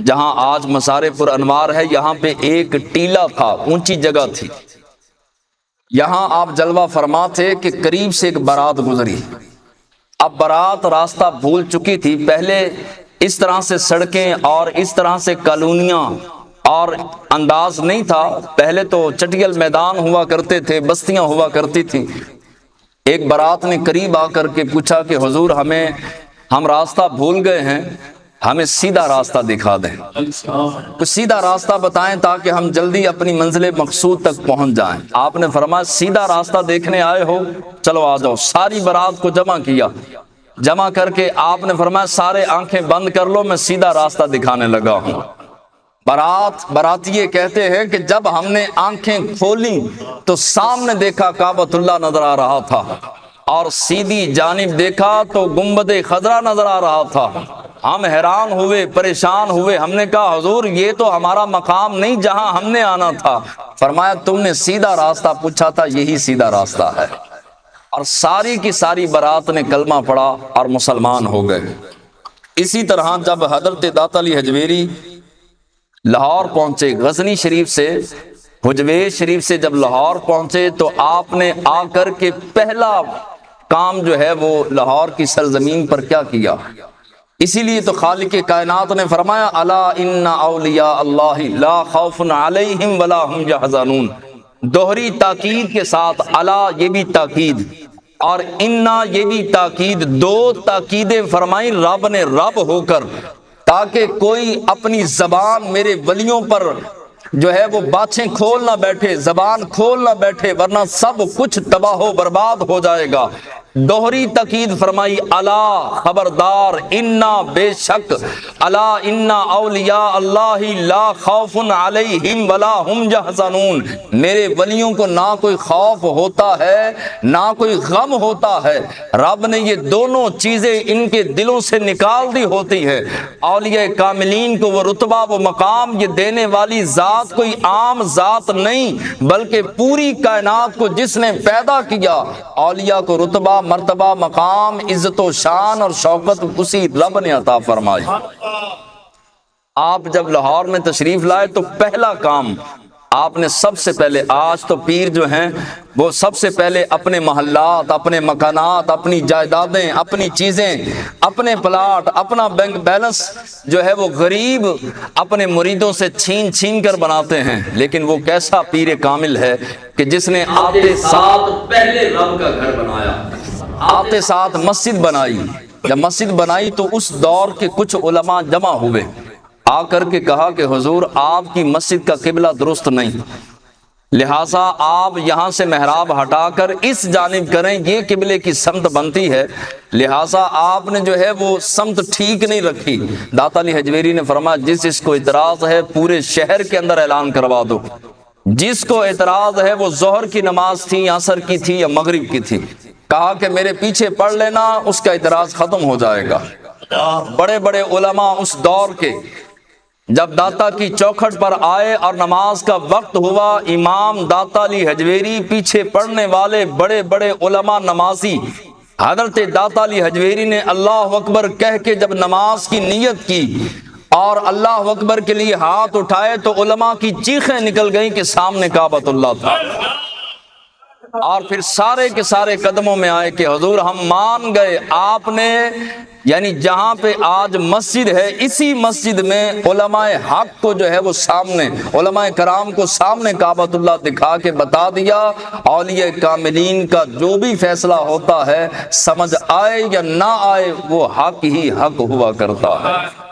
جہاں آج مسار پر انوار ہے، یہاں پہ ایک ٹیلا تھا، اونچی جگہ تھی، یہاں آپ جلوہ فرما تھے کہ قریب سے ایک بارات گزری۔ اب بارات راستہ بھول چکی تھی، پہلے اس طرح سے سڑکیں اور اس طرح سے کالونیاں اور انداز نہیں تھا، پہلے تو چٹیل میدان ہوا کرتے تھے، بستیاں ہوا کرتی تھی۔ ایک بارات نے قریب آ کر کے پوچھا کہ حضور ہم راستہ بھول گئے ہیں، ہمیں سیدھا راستہ دکھا دیں، کچھ سیدھا راستہ بتائیں تاکہ ہم جلدی اپنی منزل مقصود تک پہنچ جائیں۔ آپ نے فرمایا سیدھا راستہ دیکھنے آئے ہو، چلو آ جاؤ۔ ساری بارات کو جمع کیا، جمع کر کے آپ نے فرمایا سارے آنکھیں بند کر لو، میں سیدھا راستہ دکھانے لگا ہوں۔ باراتی کہتے ہیں کہ جب ہم نے آنکھیں کھولی تو سامنے دیکھا کعبۃ اللہ نظر آ رہا تھا، اور سیدھی جانب دیکھا تو گنبد خضرا نظر آ رہا تھا۔ ہم حیران ہوئے، پریشان ہوئے، ہم نے کہا حضور یہ تو ہمارا مقام نہیں جہاں ہم نے آنا تھا۔ فرمایا تم نے سیدھا راستہ پوچھا تھا، یہی سیدھا راستہ ہے۔ اور ساری کی ساری بارات نے کلمہ پڑھا اور مسلمان ہو گئے۔ اسی طرح جب حضرت داتا علی حجویری لاہور پہنچے، غزنی شریف سے، حجویر شریف سے جب لاہور پہنچے تو آپ نے آ کر کے پہلا کام جو ہے وہ لاہور کی سرزمین پر کیا کیا؟ اسی لیے تو خالق کائنات نے فرمایا الا ان اولیاء اللہ لا خوف علیہم ولا هم یحزنون، دوہری تاکید کے ساتھ الا یہ بھی تاکید اور انا یہ بھی تاکید، دو تاکیدیں فرمائیں رب نے رب ہو کر، تاکہ کوئی اپنی زبان میرے ولیوں پر جو ہے وہ باتیں کھول نہ بیٹھے، زبان کھول نہ بیٹھے، ورنہ سب کچھ تباہ و برباد ہو جائے گا۔ دوہری تاکید فرمائی الا خبردار، انا بے شک، الا انا اولیاء اللہ لا خوف علیہم ولا هم یحزنون، میرے ولیوں کو نہ کوئی خوف ہوتا ہے نہ کوئی غم ہوتا ہے۔ رب نے یہ دونوں چیزیں ان کے دلوں سے نکال دی ہوتی ہے۔ اولیاء کاملین کو وہ رتبہ و مقام یہ دینے والی ذات کوئی عام ذات نہیں، بلکہ پوری کائنات کو جس نے پیدا کیا، اولیاء کو رتبہ، مرتبہ، مقام، عزت و شان اور شوکت اسی رب نے عطا فرمائی۔ آپ جب لاہور میں تشریف لائے تو پہلا کام آپ نے سب سے پہلے، آج تو پیر جو ہیں وہ سب سے پہلے اپنے محلات، اپنے مکانات، اپنی جائیدادیں، اپنی چیزیں، اپنے پلاٹ، اپنا بینک بیلنس جو ہے وہ غریب اپنے مریدوں سے چھین چھین کر بناتے ہیں، لیکن وہ کیسا پیر کامل ہے کہ جس نے آتے ساتھ پہلے رب کا گھر بنایا، آتے ساتھ مسجد بنائی۔ جب مسجد بنائی تو اس دور کے کچھ علماء جمع ہوئے، آ کر کے کہا کہ حضور آپ کی مسجد کا قبلہ درست نہیں، لہٰذا آپ یہاں سے محراب ہٹا کر اس جانب کریں، یہ قبلے کی سمت بنتی ہے، لہٰذا آپ نے جو ہے وہ سمت ٹھیک نہیں رکھی۔ داتا علی حجویری نے فرمایا جس کو اعتراض ہے پورے شہر کے اندر اعلان کروا دو، جس کو اعتراض ہے وہ ظہر کی نماز تھی، عصر کی تھی یا مغرب کی تھی، کہا کہ میرے پیچھے پڑھ لینا، اس کا اعتراض ختم ہو جائے گا۔ بڑے بڑے علماء اس دور کے جب داتا کی چوکھٹ پر آئے اور نماز کا وقت ہوا، امام داتا علی حجویری، پیچھے پڑھنے والے بڑے بڑے علماء نمازی، حضرت داتا علی حجویری نے اللہ اکبر کہہ کے جب نماز کی نیت کی اور اللہ اکبر کے لیے ہاتھ اٹھائے تو علماء کی چیخیں نکل گئیں کہ سامنے کعبۃ اللہ تھا، اور پھر سارے کے سارے قدموں میں آئے کہ حضور ہم مان گئے، آپ نے یعنی جہاں پہ آج مسجد ہے اسی مسجد میں علماء حق کو جو ہے وہ سامنے، علماء کرام کو سامنے کعبۃ اللہ دکھا کے بتا دیا، اولیاء کاملین کا جو بھی فیصلہ ہوتا ہے سمجھ آئے یا نہ آئے وہ حق ہی حق ہوا کرتا ہے۔